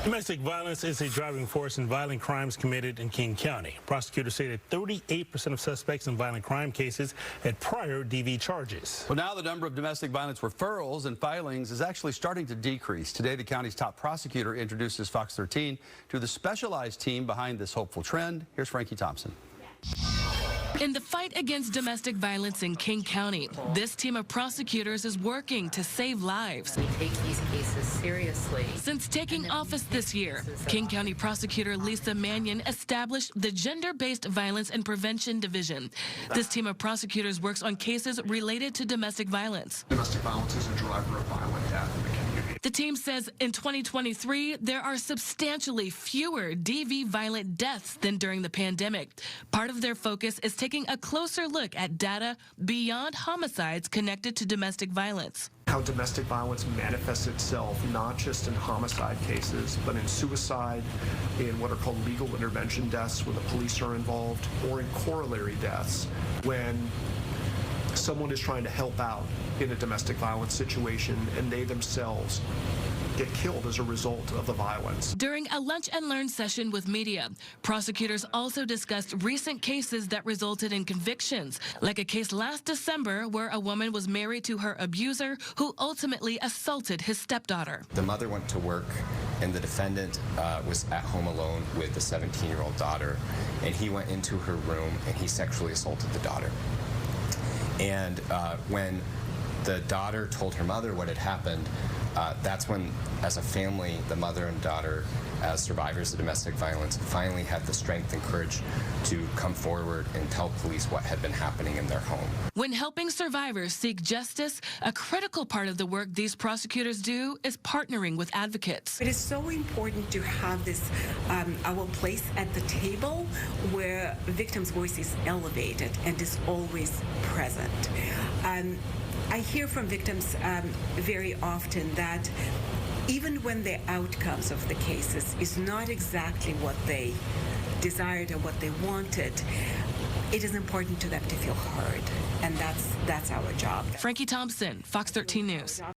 Domestic violence is a driving force in violent crimes committed in King County. Prosecutors say that 38% of suspects in violent crime cases had prior DV charges. Well, now the number of domestic violence referrals and filings is actually starting to decrease. Today, the county's top prosecutor introduces Fox 13 to the specialized team behind this hopeful trend. Here's Frankie Thompson. In the fight against domestic violence in King County, this team of prosecutors is working to save lives. We take these cases seriously. Since taking office this year, King County Prosecutor Lisa Mannion established the Gender-Based Violence and Prevention Division. This team of prosecutors works on cases related to domestic violence. Domestic violence is a driver of violent death in the community. The team says in 2023, there are substantially fewer DV violent deaths than during the pandemic. Part of their focus is taking a closer look at data beyond homicides connected to domestic violence. How domestic violence manifests itself not just in homicide cases, but in suicide, in what are called legal intervention deaths when the police are involved, or in corollary deaths when someone is trying to help out in a domestic violence situation and they themselves get killed as a result of the violence. During a lunch and learn session with media, prosecutors also discussed recent cases that resulted in convictions, like a case last December where a woman was married to her abuser who ultimately assaulted his stepdaughter. The mother went to work and the defendant was at home alone with the 17-year-old daughter, and he went into her room and he sexually assaulted the daughter. And when the daughter told her mother what had happened, that's when, as a family, the mother and daughter, as survivors of domestic violence, finally had the strength and courage to come forward and tell police what had been happening in their home. When helping survivors seek justice, a critical part of the work these prosecutors do is partnering with advocates. It is so important to have this, our place at the table where victims' voice is elevated and is always present. I hear from victims very often that even when the outcomes of the cases is not exactly what they desired or what they wanted, it is important to them to feel heard, and that's our job. Frankie Thompson, Fox 13 News.